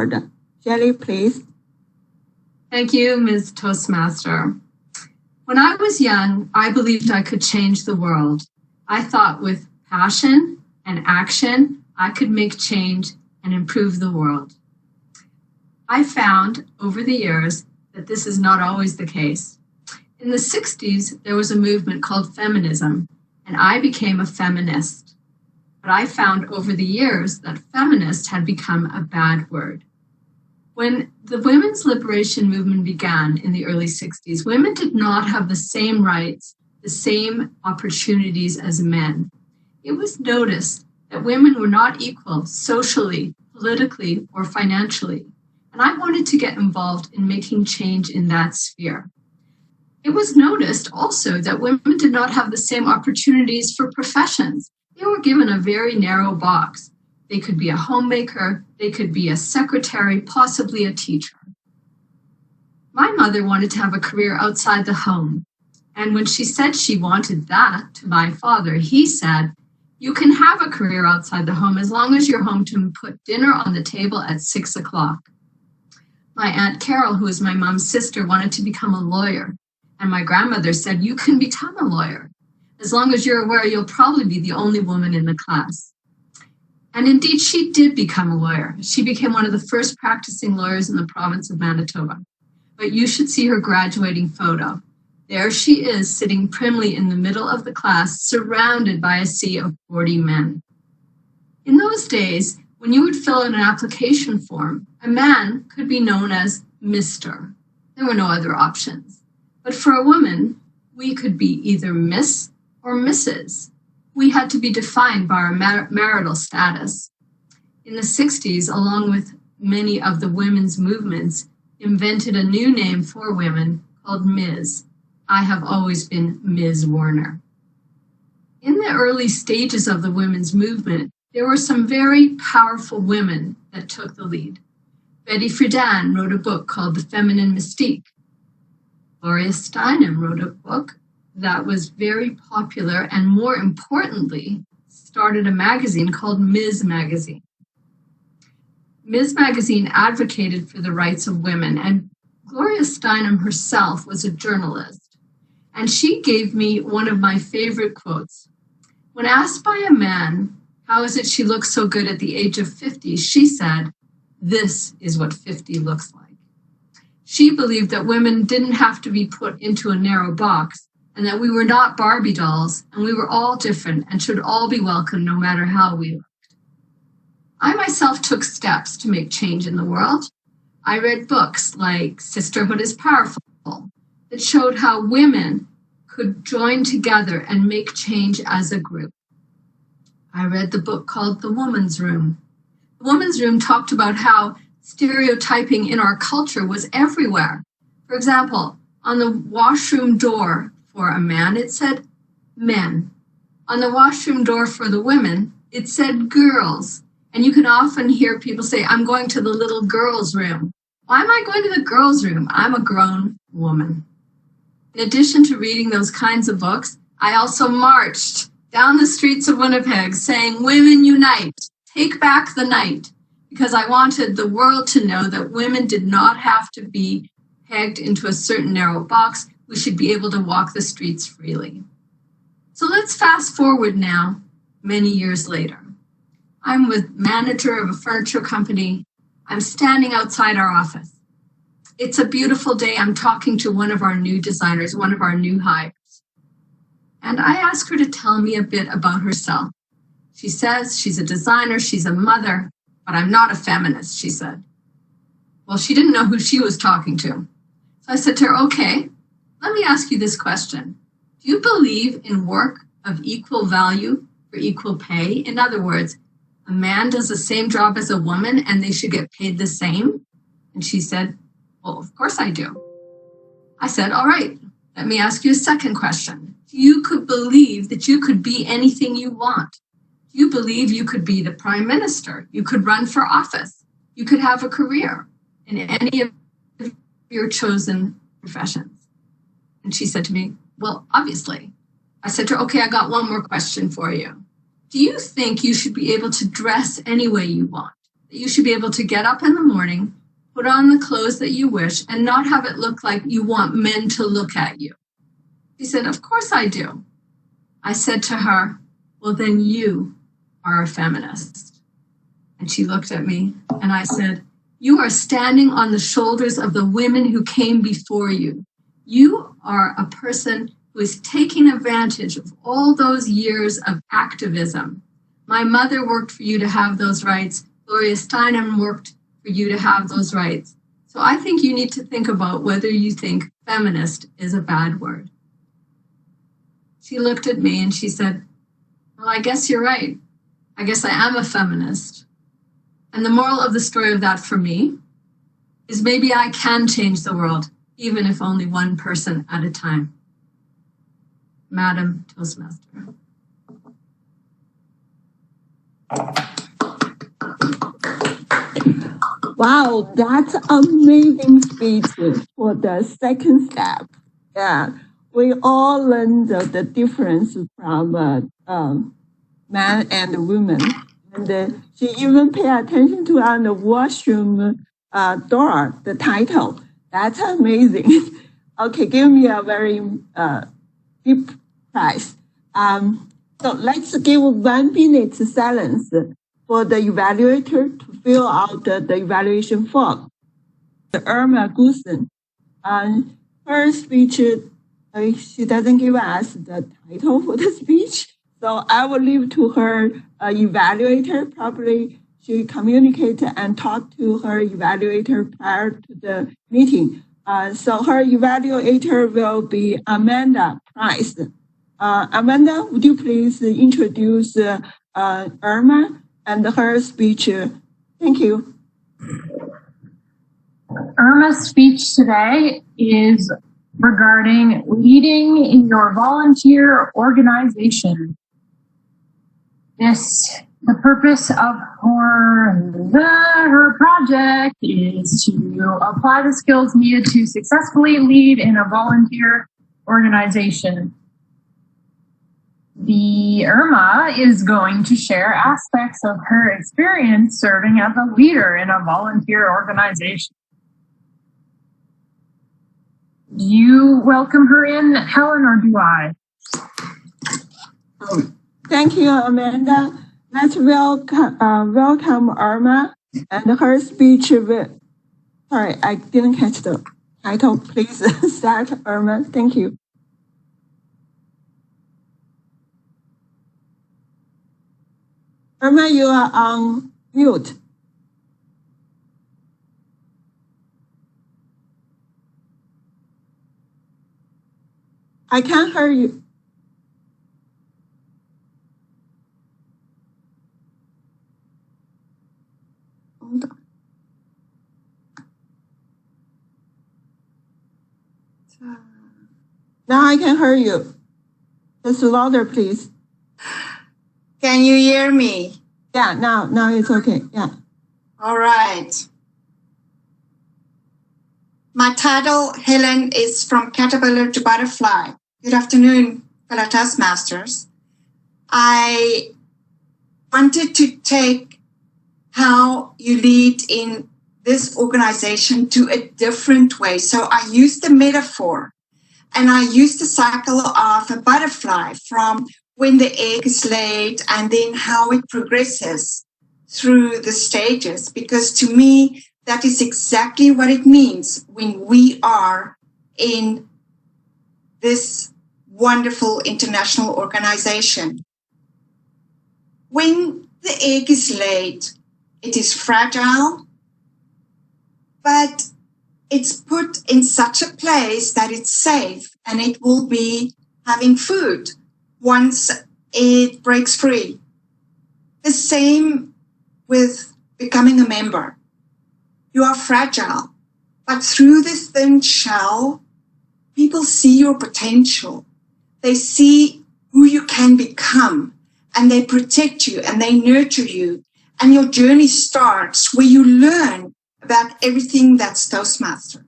card. Jelly, please. Thank you, Ms. Toastmaster. When I was young, I believed I could change the world. I thought with passion and action, I could make change and improve the world. I found over the years that this is not always the case. In the 60s, there was a movement called feminism, and I became a feminist. But I found over the years that feminist had become a bad word. When the women's liberation movement began in the early 60s, women did not have the same rights, the same opportunities as men. It was noticed that women were not equal socially, politically, or financially, and I wanted to get involved in making change in that sphere. It was noticed also that women did not have the same opportunities for professions. They were given a very narrow box. They could be a homemaker, they could be a secretary, possibly a teacher. My mother wanted to have a career outside the home. And when she said she wanted that to my father, he said, "You can have a career outside the home as long as you're home to put dinner on the table at 6 o'clock. My Aunt Carol, who is my mom's sister, wanted to become a lawyer. And my grandmother said, "You can become a lawyer. As long as you're aware, you'll probably be the only woman in the class." And indeed, she did become a lawyer. She became one of the first practicing lawyers in the province of Manitoba. But you should see her graduating photo. There she is, sitting primly in the middle of the class, surrounded by a sea of 40 men. In those days, when you would fill out an application form, a man could be known as Mr. There were no other options. But for a woman, we could be either Miss or Mrs. We had to be defined by our marital status. In the 60s, along with many of the women's movements, invented a new name for women called Ms. I have always been Ms. Warner. In the early stages of the women's movement, there were some very powerful women that took the lead. Betty Friedan wrote a book called The Feminine Mystique. Gloria Steinem wrote a book that was very popular and, more importantly, started a magazine called Ms. Magazine. Ms. Magazine advocated for the rights of women, and Gloria Steinem herself was a journalist. And she gave me one of my favorite quotes. When asked by a man, how is it she looks so good at the age of 50, she said, "This is what 50 looks like." She believed that women didn't have to be put into a narrow box, and that we were not Barbie dolls, and we were all different and should all be welcome no matter how we looked. I myself took steps to make change in the world. I read books like Sisterhood is Powerful that showed how women could join together and make change as a group. I read the book called The Woman's Room. The Woman's Room talked about how stereotyping in our culture was everywhere. For example, on the washroom door for a man, it said men. On the washroom door for the women, it said girls. And you can often hear people say, "I'm going to the little girls' room." Why am I going to the girls' room? I'm a grown woman. In addition to reading those kinds of books, I also marched down the streets of Winnipeg saying, "Women unite, take back the night," because I wanted the world to know that women did not have to be pegged into a certain narrow box. We should be able to walk the streets freely. So let's fast forward now, many years later. I'm with manager of a furniture company. I'm standing outside our office. It's a beautiful day. I'm talking to one of our new designers, one of our new hires. And I ask her to tell me a bit about herself. She says she's a designer, she's a mother, but I'm not a feminist, she said. Well, she didn't know who she was talking to. So I said to her, "Okay, let me ask you this question. Do you believe in work of equal value for equal pay? In other words, a man does the same job as a woman and they should get paid the same?" And she said, "Well, of course I do." I said, "All right, let me ask you a second question. Do you could believe that you could be anything you want? Do you believe you could be the prime minister? You could run for office. You could have a career in any of your chosen professions?" And she said to me, "Well, obviously." I said to her, "Okay, I got one more question for you. Do you think you should be able to dress any way you want? that you should be able to get up in the morning, put on the clothes that you wish, and not have it look like you want men to look at you. She said, of course I do. I said to her, well, then you are a feminist. And she looked at me and I said, you are standing on the shoulders of the women who came before you. You are a person who is taking advantage of all those years of activism. My mother worked for you to have those rights. Gloria Steinem worked for you to have those rights. So I think you need to think about whether you think feminist is a bad word. She looked at me and she said, well, I guess you're right. I guess I am a feminist. And the moral of the story of that for me is maybe I can change the world, even if only one person at a time. Madam Toastmaster. Wow, that's amazing speech for the second step. Yeah, we all learned the difference from man and woman. And she even paid attention to on the washroom door, the title. That's amazing. Okay, give me a very deep prize. So let's give 1 minute silence for the evaluator to fill out the evaluation form. Irma Goosen, her speech, she doesn't give us the title for the speech, so I will leave to her evaluator. Probably she communicate and talk to her evaluator prior to the meeting. So her evaluator will be Amanda Price. Amanda, would you please introduce Irma and her speech? Thank you. Irma's speech today is regarding leading in your volunteer organization. The purpose of her project is to apply the skills needed to successfully lead in a volunteer organization. The Irma is going to share aspects of her experience serving as a leader in a volunteer organization. Do you welcome her in, Helen, or do I? Thank you, Amanda. Let's welcome Irma and her speech. Sorry, I didn't catch the title. Please start, Irma. Thank you. Irma, you are on mute. I can't hear you. Hold on. Now I can hear you. Just louder, please. Can you hear me? Yeah, now it's okay. Yeah. All right. My title, Helen, is From Caterpillar to Butterfly. Good afternoon, fellow Toastmasters. I wanted to take how you lead in this organization to a different way. So I used the metaphor and I used the cycle of a butterfly from when the egg is laid and then how it progresses through the stages, because to me, that is exactly what it means when we are in this wonderful international organization. When the egg is laid, it is fragile, but it's put in such a place that it's safe and it will be having food once it breaks free. The same with becoming a member. You are fragile, but through this thin shell, people see your potential. They see who you can become, and they protect you and they nurture you. And your journey starts where you learn about everything that's Toastmaster.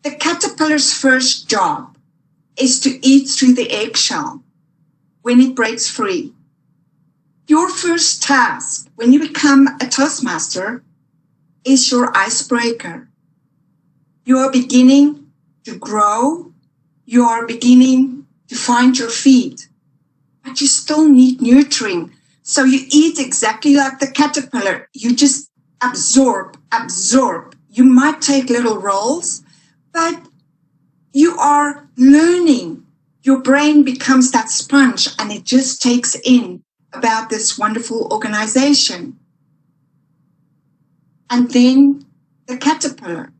The caterpillar's first job is to eat through the eggshell when it breaks free. Your first task when you become a Toastmaster is your icebreaker. You are beginning to grow. You are beginning to find your feet, but you still need nurturing. So you eat exactly like the caterpillar. You just absorb. You might take little roles, but you are learning. Your brain becomes that sponge and it just takes in about this wonderful organization. And then the caterpillar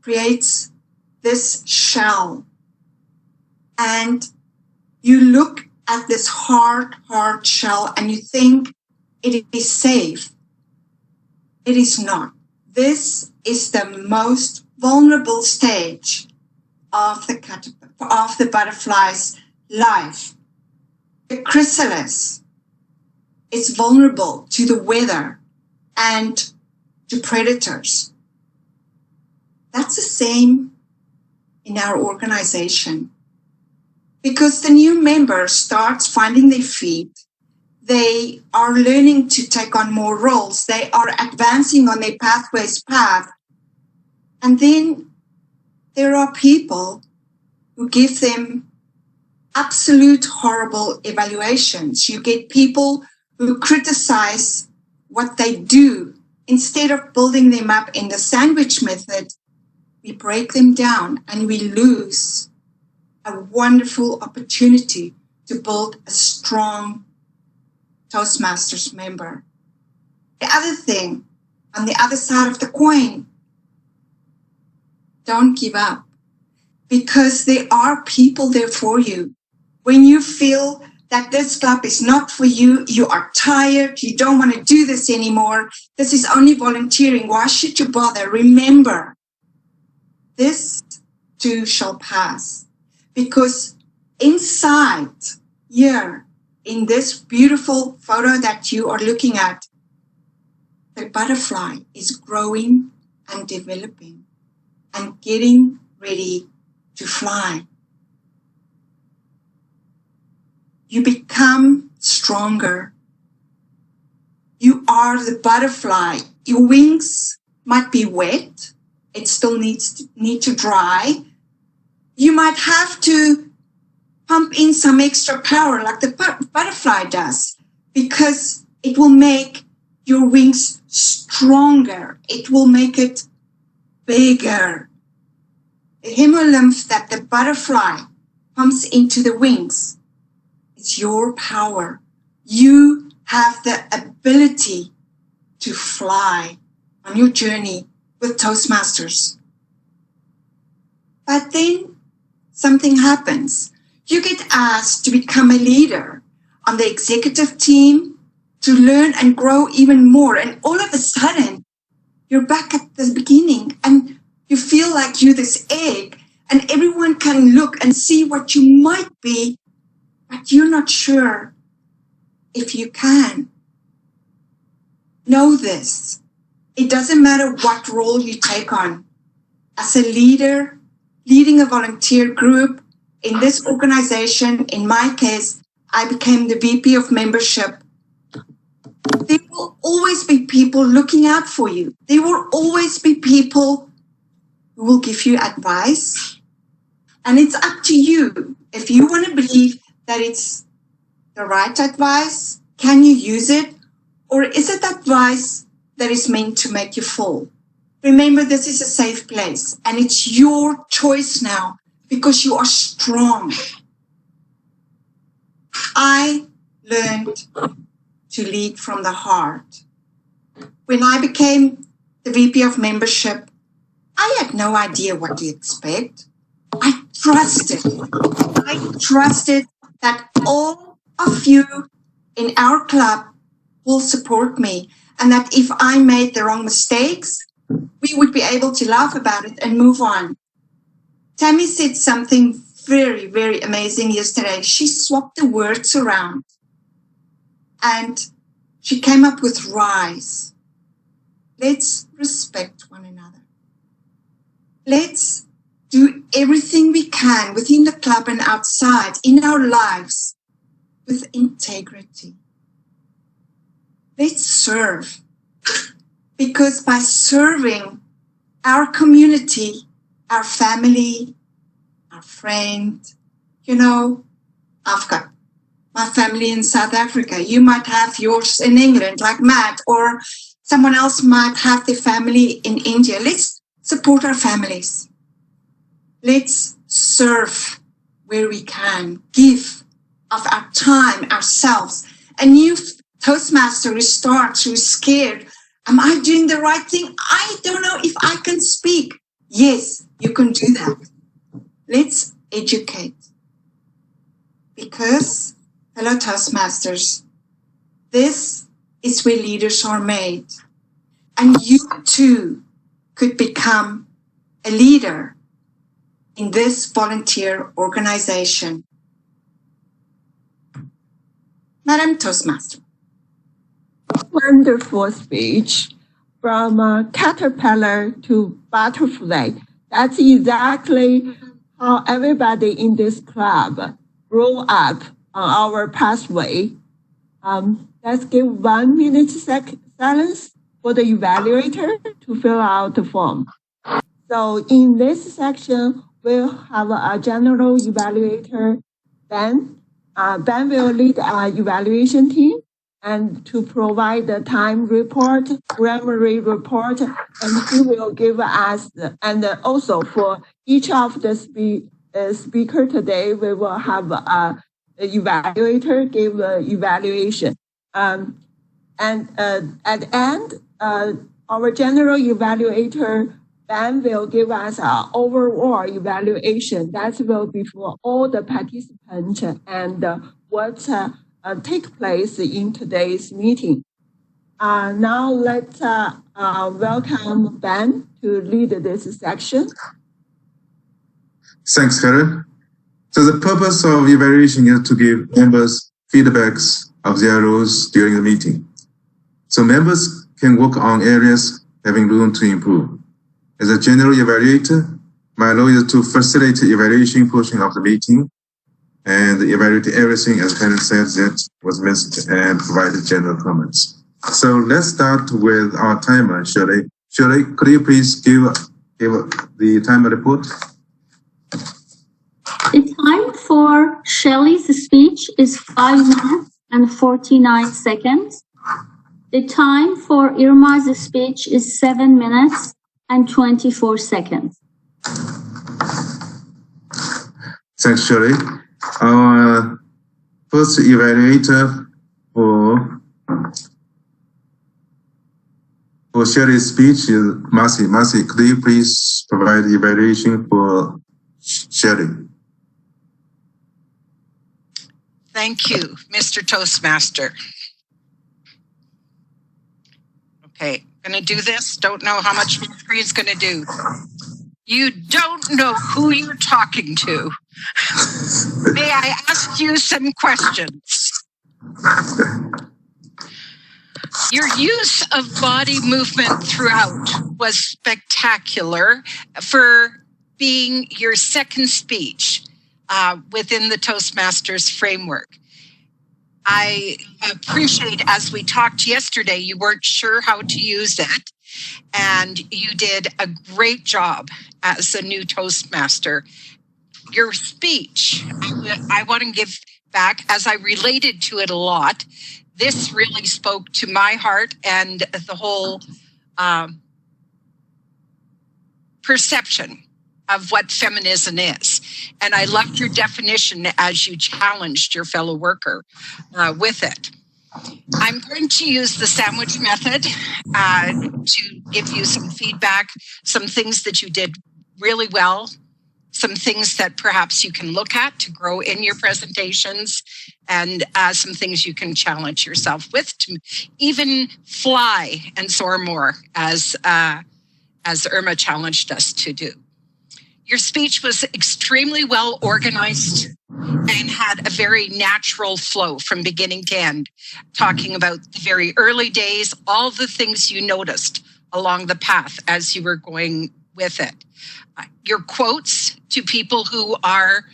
creates this shell. And you look at this hard shell and you think it is safe. It is not. This is the most vulnerable stage of the butterfly's life. The chrysalis is vulnerable to the weather and to predators. That's the same in our organization. Because the new member starts finding their feet, they are learning to take on more roles, they are advancing on their pathways path. And then there are people who give them absolute horrible evaluations. You get people who criticize what they do. Instead of building them up in the sandwich method, we break them down and we lose a wonderful opportunity to build a strong Toastmasters member. The other thing, on the other side of the coin, don't give up, because there are people there for you. When you feel that this club is not for you, you are tired, you don't want to do this anymore, this is only volunteering, why should you bother? Remember, this too shall pass. Because inside here, in this beautiful photo that you are looking at, the butterfly is growing and developing and getting ready to fly. You become stronger. You are the butterfly. Your wings might be wet. It still need to dry. You might have to pump in some extra power like the butterfly does, because it will make your wings stronger. It will make it bigger. The hemolymph that the butterfly pumps into the wings, it's your power. You have the ability to fly on your journey with Toastmasters. But then something happens. You get asked to become a leader on the executive team, to learn and grow even more. And all of a sudden, you're back at the beginning and you feel like you're this egg and everyone can look and see what you might be, but you're not sure if you can. Know this. It doesn't matter what role you take on. As a leader, leading a volunteer group in this organization, in my case, I became the VP of membership. There will always be people looking out for you. There will always be people who will give you advice. And it's up to you. If you want to believe that it's the right advice, can you use it? Or is it advice that is meant to make you fall? Remember, this is a safe place and it's your choice now because you are strong. I learned to lead from the heart. When I became the VP of membership, I had no idea what to expect. I trusted that all of you in our club will support me, and that if I made the wrong mistakes, we would be able to laugh about it and move on. Tammy said something very, very amazing yesterday. She swapped the words around and she came up with rise. Let's respect one another. Let's do everything we can within the club and outside in our lives with integrity. let's serve. Because by serving our community, our family, our friend, I've got my family in South Africa. You might have yours in England, like Matt, or someone else might have their family in India. Let's support our families. Let's serve where we can, give of our time, ourselves. A new Toastmaster who starts, who's scared. Am I doing the right thing? I don't know if I can speak. Yes, you can do that. Let's educate. Because, fellow Toastmasters, this is where leaders are made. And you too could become a leader in this volunteer organization. Madam Toastmaster. Wonderful speech. From caterpillar to butterfly. That's exactly how everybody in this club grew up on our pathway. Let's give 1 minute silence for the evaluator to fill out the form. So in this section, we'll have a general evaluator, Ben. Ben will lead our evaluation team and to provide the time report, memory report, and he will give us, and also for each of the speaker today, we will have a evaluator give evaluation. And at the end, our general evaluator, Ben, will give us an overall evaluation. That will be for all the participants and what take place in today's meeting. Now let's welcome Ben to lead this section. Thanks, Karen. So the purpose of evaluation is to give members feedbacks of their roles during the meeting. So members can work on areas having room to improve. As a general evaluator, my role is to facilitate the evaluation portion of the meeting and evaluate everything, as Karen said, that was missed and provide general comments. So let's start with our timer, Shirley. Shirley, could you please give the timer report? The time for Shelley's speech is 5 minutes and 49 seconds. The time for Irma's speech is 7 minutes and 24 seconds. Thanks, Shirley. Our first evaluator for Shirley's speech is Marcy. Marcy, could you please provide the evaluation for Shirley? Thank you, Mr. Toastmaster. Okay, gonna do this. Don't know how much my screen's gonna do. You don't know who you're talking to. May I ask you some questions? Your use of body movement throughout was spectacular for being your second speech within the Toastmasters framework. I appreciate, as we talked yesterday, you weren't sure how to use it, and you did a great job as a new Toastmaster. Your speech, I want to give back, as I related to it a lot. This really spoke to my heart and the whole perception of what feminism is. And I loved your definition as you challenged your fellow worker with it. I'm going to use the sandwich method to give you some feedback, some things that you did really well, some things that perhaps you can look at to grow in your presentations, and some things you can challenge yourself with to even fly and soar more, as Irma challenged us to do. Your speech was extremely well organized and had a very natural flow from beginning to end, talking about the very early days, all the things you noticed along the path as you were going with it. Your quotes to people who are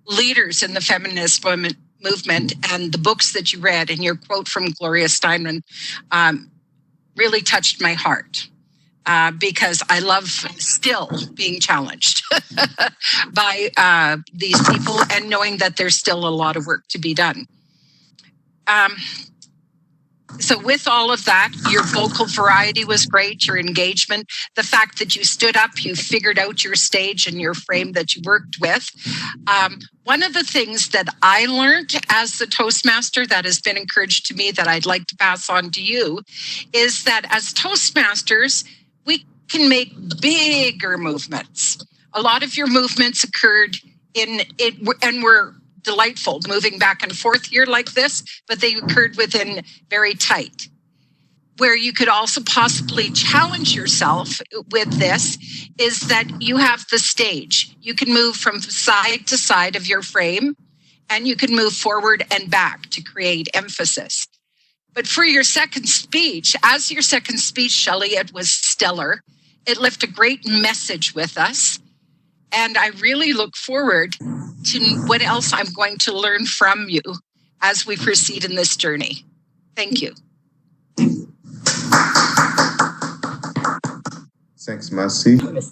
leaders in the feminist movement and the books that you read, and your quote from Gloria Steinman really touched my heart. Because I love still being challenged by these people and knowing that there's still a lot of work to be done. So with all of that, your vocal variety was great, your engagement, the fact that you stood up, you figured out your stage and your frame that you worked with. One of the things that I learned as the Toastmaster that has been encouraged to me that I'd like to pass on to you is that as Toastmasters, we can make bigger movements. A lot of your movements occurred in it and were delightful, moving back and forth here like this, but they occurred within very tight. Where you could also possibly challenge yourself with this is that you have the stage. You can move from side to side of your frame, and you can move forward and back to create emphasis. But for your second speech, as your second speech, Shelley, it was stellar. It left a great message with us. And I really look forward to what else I'm going to learn from you as we proceed in this journey. Thank you. Thanks, Marcy. Shelley,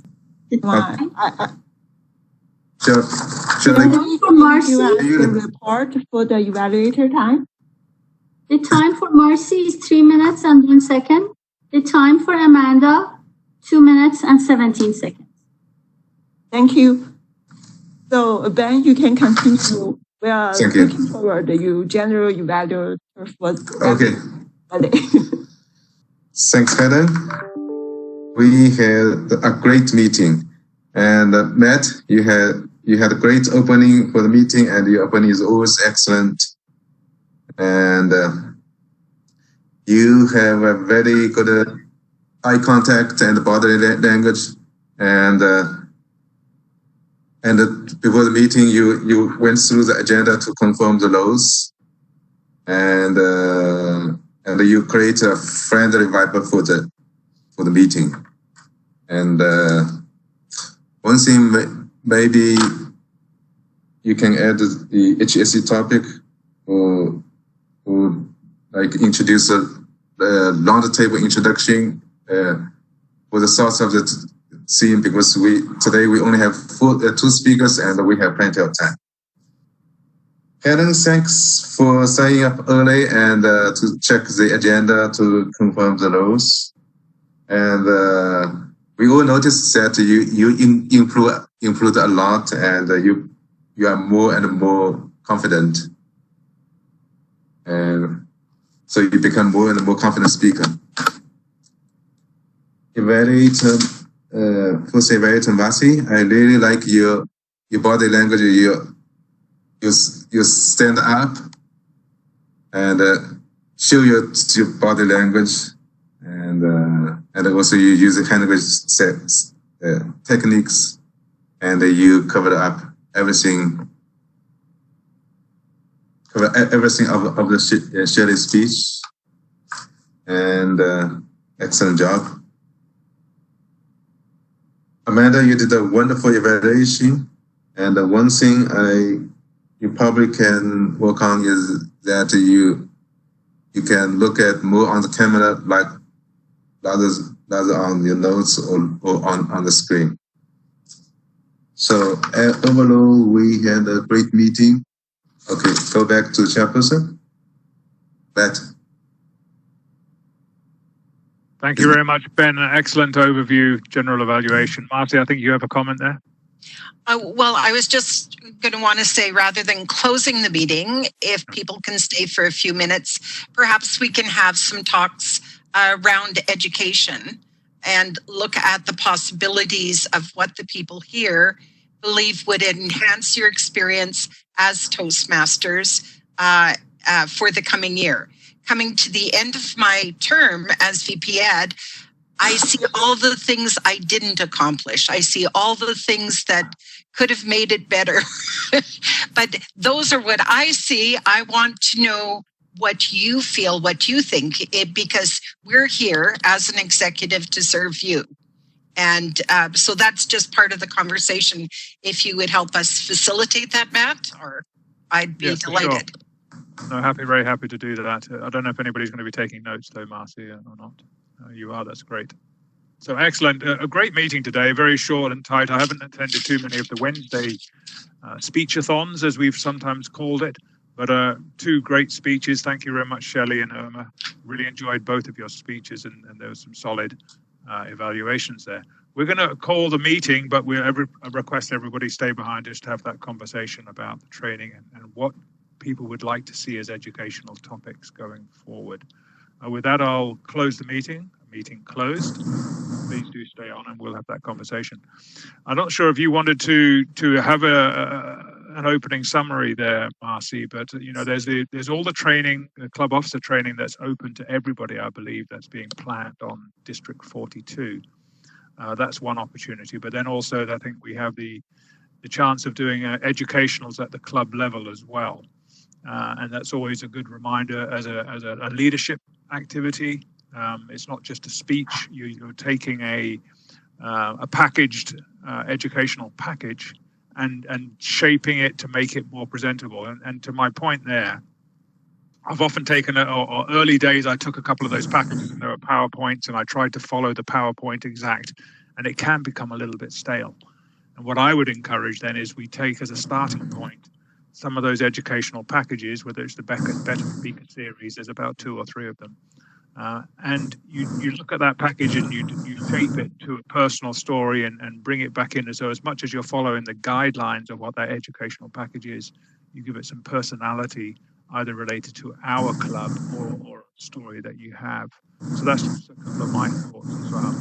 for Marcy, the report for the evaluator time. the time for Marcy is 3 minutes and 1 second. The time for Amanda, 2 minutes and 17 seconds. Thank you. So Ben, you can continue. We are looking forward to you general evaluator for okay. Thanks, Helen. We had a great meeting, and Matt, you had a great opening for the meeting, and your opening is always excellent. And you have a very good eye contact and body language, and before the meeting, you went through the agenda to confirm the laws, and you create a friendly vibe for the meeting. And one thing maybe you can add the HSC topic, or like introduce a round table introduction for the source of the theme, because today we only have 2 speakers and we have plenty of time. Helen, thanks for signing up early and to check the agenda to confirm the laws. And we all noticed that you improved a lot, and you are more and more confident. And so you become more and more confident speaker. Evaluator, first evaluator Marcy, I really like your body language. You stand up and show your body language, and also you use the hand language techniques, and you cover up everything. Cover everything of the Shelley speech, and excellent job. Amanda, you did a wonderful evaluation, and one thing you probably can work on is that you can look at more on the camera, like rather on your notes or on the screen. So overall, we had a great meeting. Okay, go back to chairperson. Matt. Thank you very much, Ben. An excellent overview, general evaluation. Marty, I think you have a comment there. Well, I was just going to want to say, rather than closing the meeting, if people can stay for a few minutes, perhaps we can have some talks around education and look at the possibilities of what the people here believe would enhance your experience as Toastmasters for the coming year. Coming to the end of my term as VP Ed, I see all the things I didn't accomplish. I see all the things that could have made it better. But those are what I see. I want to know what you feel, what you think, because we're here as an executive to serve you. And so that's just part of the conversation. If you would help us facilitate that, Matt, or... I'd be delighted. Sure. No, very happy to do that. I don't know if anybody's going to be taking notes though, Marcy, or not. You are, that's great. So excellent. A great meeting today, very short and tight. I haven't attended too many of the Wednesday speechathons, as we've sometimes called it, but two great speeches. Thank you very much, Shelley and Irma. Really enjoyed both of your speeches, and there was some solid evaluations there. We're going to call the meeting, but I request everybody stay behind just to have that conversation about the training and what people would like to see as educational topics going forward. With that, I'll close the meeting. Meeting closed. Please do stay on and we'll have that conversation. I'm not sure if you wanted to have an opening summary there, Marcy, but there's all the training, the club officer training that's open to everybody, I believe, that's being planned on District 42. That's one opportunity, but then also I think we have the chance of doing educationals at the club level as well. And that's always a good reminder as a leadership activity. It's not just a speech. You're taking a packaged educational package and shaping it to make it more presentable. And to my point there, I've often taken or early days, I took a couple of those packages and there were PowerPoints and I tried to follow the PowerPoint exact, and it can become a little bit stale. And what I would encourage then is we take as a starting point some of those educational packages, whether it's the Better Speaker series, there's about 2 or 3 of them. And you look at that package and you shape it to a personal story and bring it back in. And so as much as you're following the guidelines of what that educational package is, you give it some personality, either related to our club or a story that you have. So that's just a couple of my thoughts as well.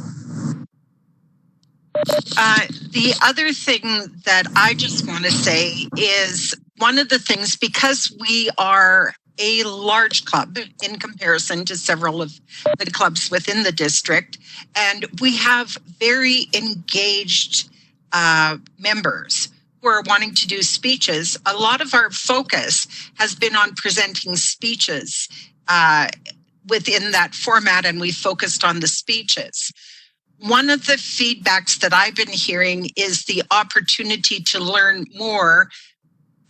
The other thing that I just want to say is one of the things, because we are a large club in comparison to several of the clubs within the district, and we have very engaged members who are wanting to do speeches. A lot of our focus has been on presenting speeches within that format, and we focused on the speeches. One of the feedbacks that I've been hearing is the opportunity to learn more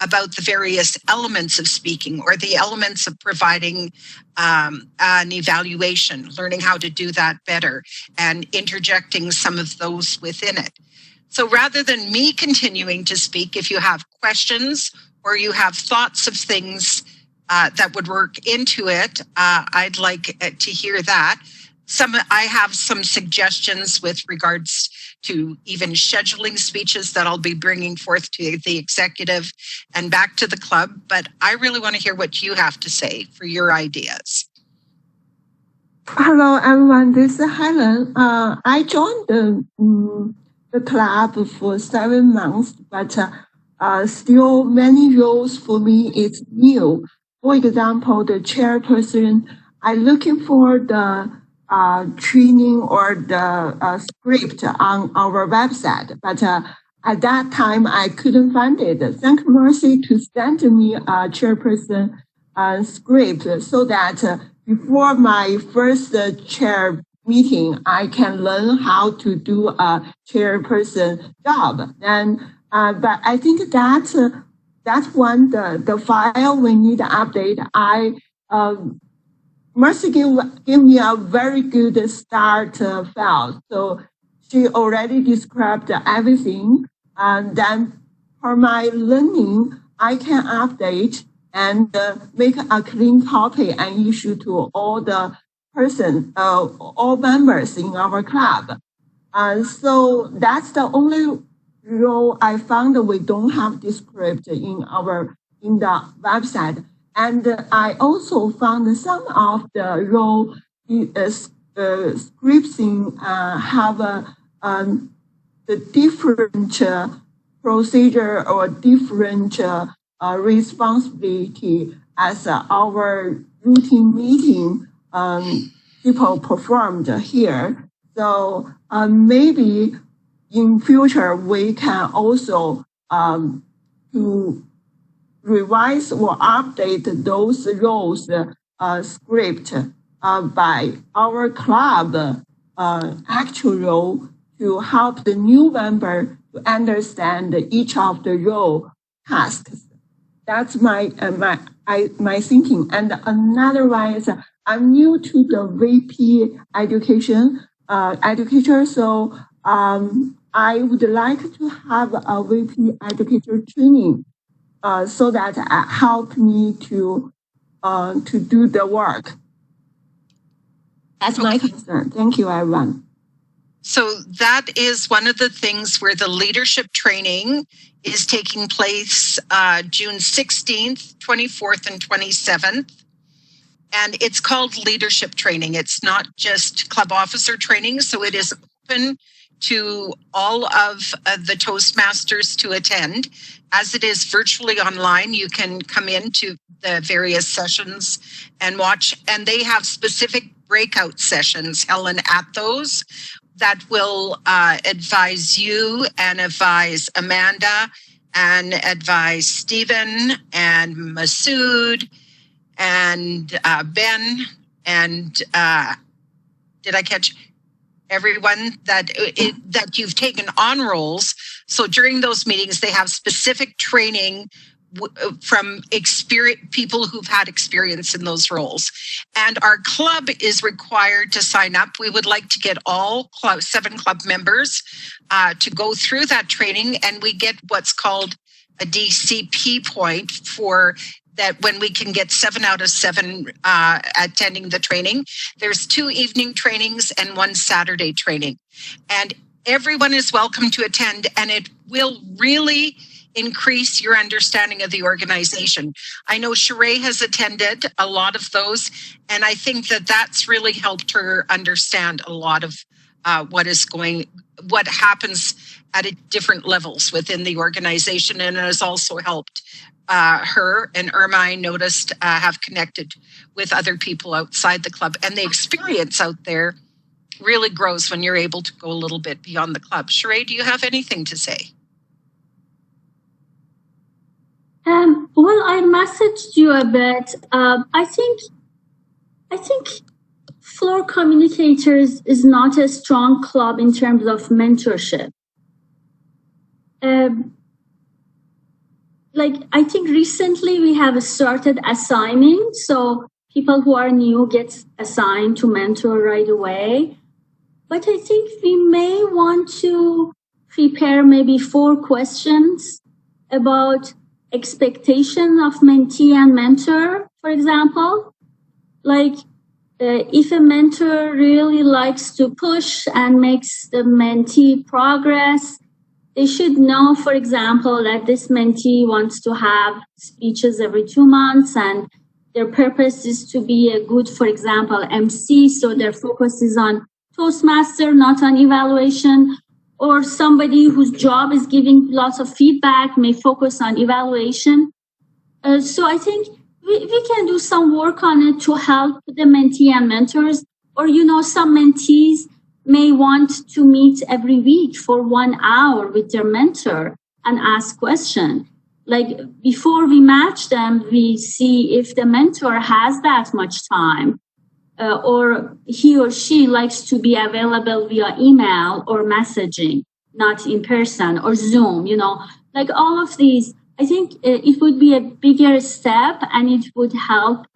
about the various elements of speaking or the elements of providing an evaluation, learning how to do that better and interjecting some of those within it. So rather than me continuing to speak, if you have questions or you have thoughts of things that would work into it, I'd like to hear that. I have some suggestions with regards to even scheduling speeches that I'll be bringing forth to the executive and back to the club. But I really want to hear what you have to say for your ideas. Hello, everyone. This is Helen. I joined the club for 7 months, but still many roles for me is new. For example, the chairperson, I'm looking for the training or the script on our website, but at that time I couldn't find it. Thank Mercy to send me a chairperson script so that before my first chair meeting, I can learn how to do a chairperson job. And but I think that's one the file we need to update. Mercy gave me a very good start file. So she already described everything. And then for my learning, I can update and make a clean copy and issue to all the all members in our club. So that's the only role I found we don't have this script in the website. And I also found some of the role scripting have the different procedure or different responsibility as our routine meeting people performed here. So maybe in future we can also to revise or update those roles script by our club actual role to help the new member to understand each of the role tasks. That's my thinking. And another one is I'm new to the VP educator, so I would like to have a VP educator training so that help me to do the work. That's my concern. Thank you, everyone. So that is one of the things where the leadership training is taking place June 16th, 24th, and 27th. And it's called leadership training. It's not just club officer training. So it is open to all of the Toastmasters to attend. As it is virtually online, you can come into the various sessions and watch. And they have specific breakout sessions, Helen, at those that will advise you and advise Amanda and advise Stephen and Masood and Ben and did I catch everyone that you've taken on roles? So during those meetings, they have specific training from people who've had experience in those roles. And our club is required to sign up. We would like to get all 7 club members to go through that training, and we get what's called a DCP point for that when we can get 7 out of 7 attending the training. There's 2 evening trainings and 1 Saturday training. And everyone is welcome to attend, and it will really increase your understanding of the organization. I know Sheree has attended a lot of those, and I think that that's really helped her understand a lot of what happens at different levels within the organization, and it has also helped her and Irma, I noticed, have connected with other people outside the club, and the experience out there really grows when you're able to go a little bit beyond the club. Sheree, do you have anything to say? Well, I messaged you a bit. I think Fluor Communicators is not a strong club in terms of mentorship. I think recently we have started assigning, so people who are new get assigned to mentor right away. But I think we may want to prepare maybe 4 questions about expectation of mentee and mentor, for example. If a mentor really likes to push and makes the mentee progress, they should know, for example, that this mentee wants to have speeches every 2 months and their purpose is to be a good, for example, MC, so their focus is on Toastmaster, not on evaluation. Or somebody whose job is giving lots of feedback may focus on evaluation. So I think we can do some work on it to help the mentee and mentors. Or, some mentees may want to meet every week for 1 hour with their mentor and ask questions. Before we match them, we see if the mentor has that much time. Or he or she likes to be available via email or messaging, not in person or Zoom, all of these. I think it would be a bigger step, and it would help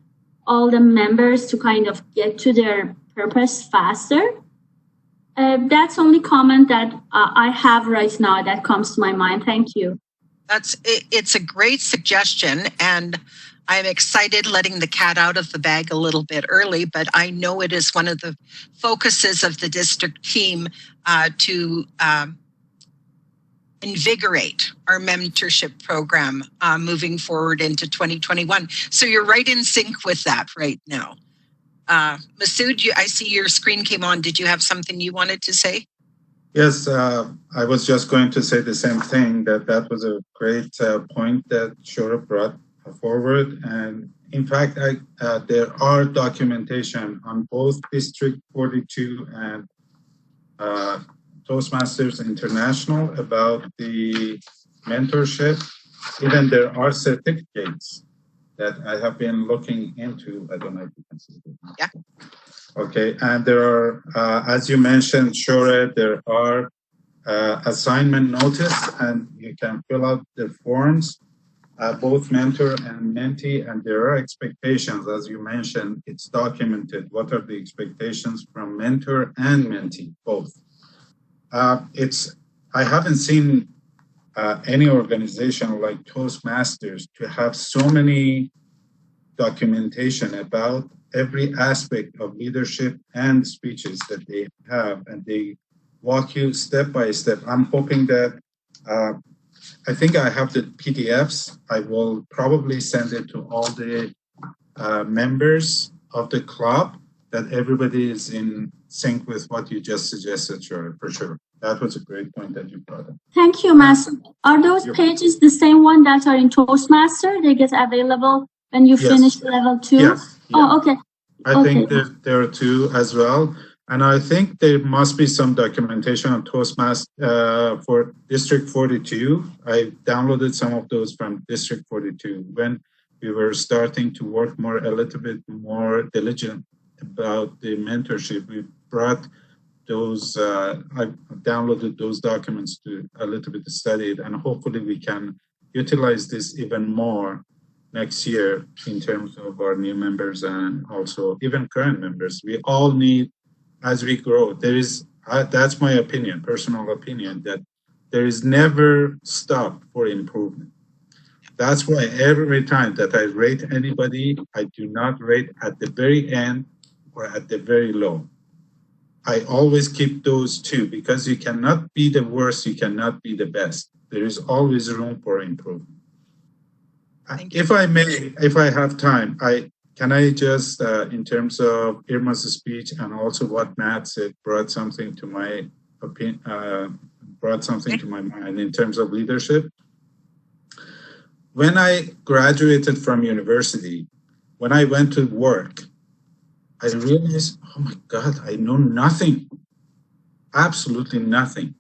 all the members to kind of get to their purpose faster. That's only comment that I have right now that comes to my mind. Thank you. It's a great suggestion, and I'm excited letting the cat out of the bag a little bit early, but I know it is one of the focuses of the district team to invigorate our mentorship program moving forward into 2021. So you're right in sync with that right now. Masood, I see your screen came on. Did you have something you wanted to say? Yes, I was just going to say the same thing, that was a great point that Shora brought forward. And in fact, there are documentation on both District 42 and Toastmasters International about the mentorship. Even there are certificates that I have been looking into. I don't know if you can see it. Yeah. Okay, and there are, as you mentioned, Shora, there are assignment notice, and you can fill out the forms. both mentor and mentee, and there are expectations, as you mentioned, it's documented. What are the expectations from mentor and mentee, both? I haven't seen any organization like Toastmasters to have so many documentation about every aspect of leadership and speeches that they have, and they walk you step by step. I'm hoping that I think I have the PDFs. I will probably send it to all the members of the club, that everybody is in sync with what you just suggested, for sure. That was a great point that you brought up. Thank you, Master. Are those pages the same one that are in Toastmaster? They get available when you finish level 2? Yes. Oh, okay. I think there are 2 as well. And I think there must be some documentation on Toastmaster for District 42. I downloaded some of those from District 42 when we were starting to work a little bit more diligent about the mentorship. We brought those, I downloaded those documents to a little bit study it, and hopefully we can utilize this even more next year in terms of our new members and also even current members. We all need, as we grow, there is, that's my opinion, personal opinion, that there is never stop for improvement. That's why every time that I rate anybody, I do not rate at the very end or at the very low. I always keep those 2, because you cannot be the worst, you cannot be the best. There is always room for improvement. If I may, if I have time, can I just, in terms of Irma's speech and also what Matt said, brought something to my opinion, brought something to my mind in terms of leadership. When I graduated from university, when I went to work, I realized, oh my God, I know nothing, absolutely nothing.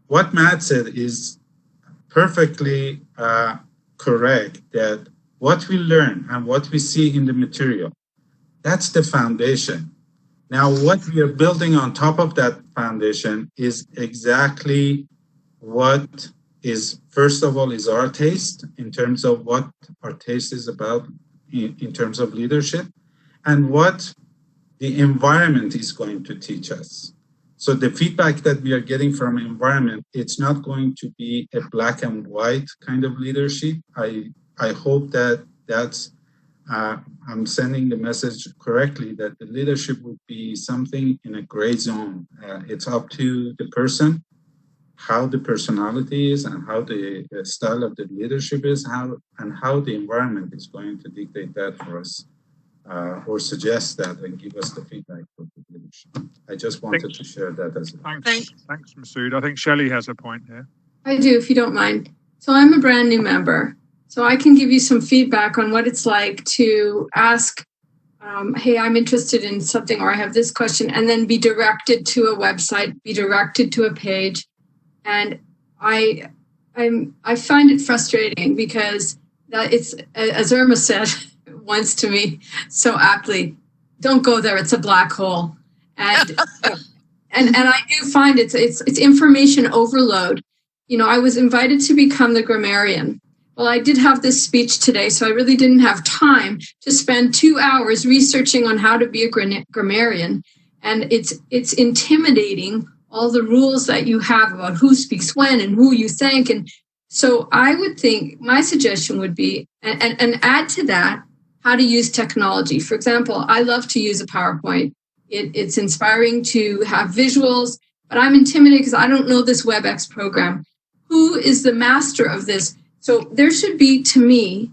What Matt said is perfectly correct, that what we learn and what we see in the material, that's the foundation. Now, what we are building on top of that foundation is exactly what is, first of all, is our taste in terms of what our taste is about in terms of leadership, and what the environment is going to teach us. So the feedback that we are getting from environment, it's not going to be a black and white kind of leadership. I hope that that's, I'm sending the message correctly, that the leadership would be something in a gray zone. It's up to the person, how the personality is and how the style of the leadership is, and how the environment is going to dictate that for us. Or suggest that and give us the feedback for the leadership. I just wanted to share that as well. Thanks, Masood. I think Shelley has a point here. I do, if you don't mind. So I'm a brand new member. So I can give you some feedback on what it's like to ask, hey, I'm interested in something, or I have this question, and then be directed to a website, be directed to a page. And I find it frustrating, because that it's, as Irma said once to me so aptly, don't go there, it's a black hole. And and I do find it's information overload. You know, I was invited to become the grammarian. Well, I did have this speech today, so I really didn't have time to spend 2 hours researching on how to be a grammarian. And it's intimidating, all the rules that you have about who speaks when and who you thank. And so I would think my suggestion would be, and add to that, how to use technology. For example, I love to use a PowerPoint. It's inspiring to have visuals, but I'm intimidated because I don't know this WebEx program. Who is the master of this? So there should be, to me,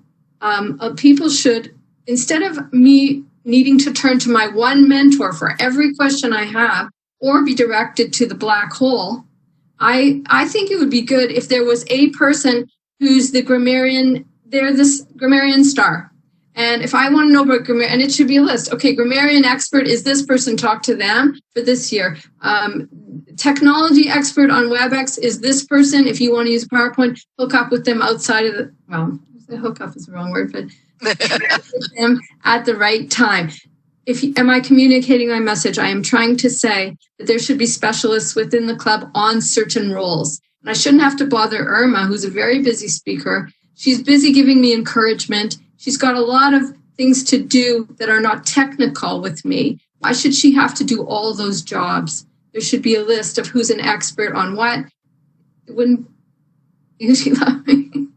people should, instead of me needing to turn to my one mentor for every question I have, or be directed to the black hole, I think it would be good if there was a person who's the grammarian, they're this grammarian star. And if I want to know about grammarian, and it should be a list. Okay, grammarian expert is this person, talk to them for this year. Technology expert on WebEx is this person. If you want to use PowerPoint, hook up with them outside of the, well, hook up is the wrong word, but with them at the right time. Am I communicating my message? I am trying to say that there should be specialists within the club on certain roles. And I shouldn't have to bother Irma, who's a very busy speaker, She's busy giving me encouragement. She's got a lot of things to do that are not technical with me. Why should she have to do all those jobs? There should be a list of who's an expert on what. Wouldn't you love me?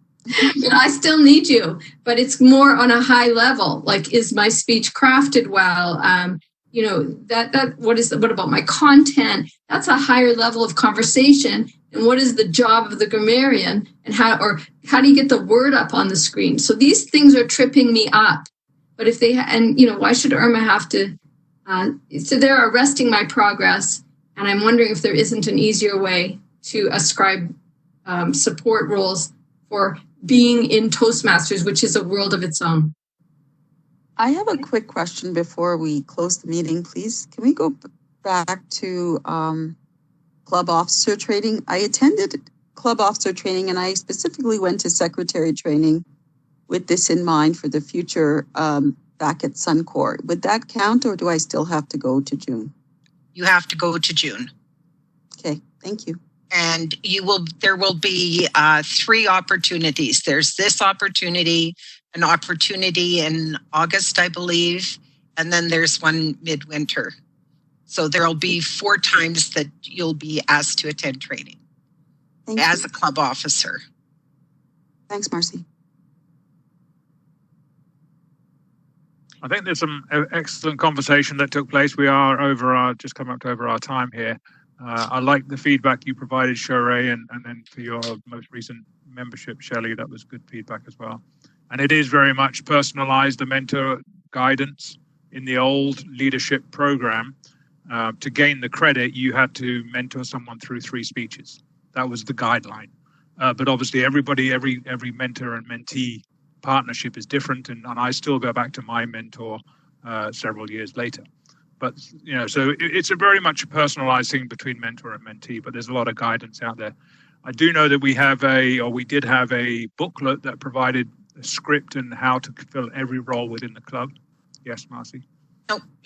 I still need you, but it's more on a high level. Like, is my speech crafted well? What about my content? That's a higher level of conversation. And what is the job of the grammarian, and how do you get the word up on the screen? So these things are tripping me up. But if why should Irma have to? So they're arresting my progress, and I'm wondering if there isn't an easier way to ascribe support roles for being in Toastmasters, which is a world of its own. I have a quick question before we close the meeting, please. Can we go back to club officer training? I attended club officer training, and I specifically went to secretary training with this in mind for the future back at Suncor. Would that count, or do I still have to go to June? You have to go to June. Okay, thank you. And there will be 3 opportunities. There's this opportunity, an opportunity in August, I believe, and then there's one midwinter. So there'll be 4 times that you'll be asked to attend training as a club officer. Thanks, Marcy. I think there's some excellent conversation that took place. We are just come up to over our time here. I like the feedback you provided, Sheree, and then for your most recent membership, Shelley, that was good feedback as well. And it is very much personalized, the mentor guidance. In the old leadership program, to gain the credit, you had to mentor someone through 3 speeches. That was the guideline. But obviously every mentor and mentee partnership is different, and I still go back to my mentor several years later. But so it's a very much a personalized thing between mentor and mentee, but there's a lot of guidance out there. I do know that we did have a booklet that provided a script and how to fill every role within the club. Yes, Marcy.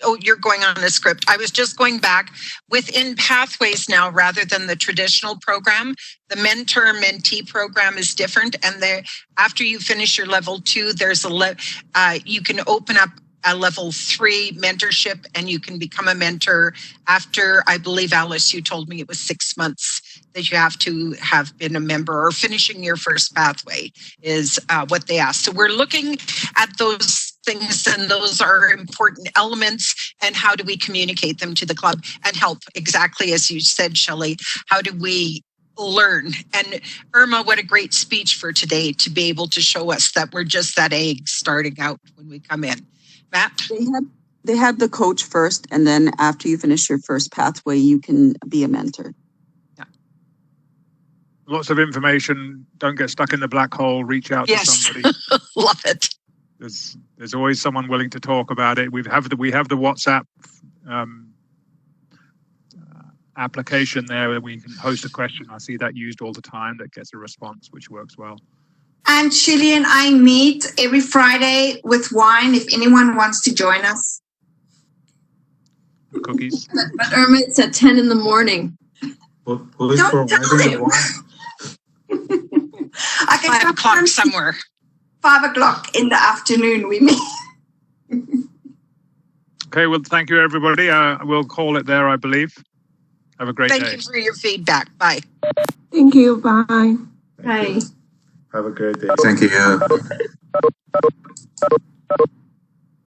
Oh, you're going on the script. I was just going back within Pathways now, rather than the traditional program. The mentor-mentee program is different, and after you finish your level 2, there's you can open up a level 3 mentorship, and you can become a mentor after, I believe, Alice, you told me it was 6 months that you have to have been a member, or finishing your first pathway is what they ask. So we're looking at those things, and those are important elements, and how do we communicate them to the club and help, exactly as you said, Shelley, how do we learn? And Irma, what a great speech for today, to be able to show us that we're just that egg starting out when we come in. Matt? They have the coach first, and then after you finish your first pathway, you can be a mentor. Yeah. Lots of information. Don't get stuck in the black hole. Reach out to somebody. Love it. There's always someone willing to talk about it. We have the WhatsApp application there where we can post a question. I see that used all the time. That gets a response, which works well. And Shirley and I meet every Friday with wine if anyone wants to join us. Cookies. But Irma, it's at 10 in the morning. Who is providing wine? I can 5 o'clock somewhere. 5 o'clock in the afternoon we meet. Okay, well, thank you, everybody. We'll call it there, I believe. Have a great day. Thank you for your feedback. Bye. Thank you. Bye. Bye. Have a great day. Thank you.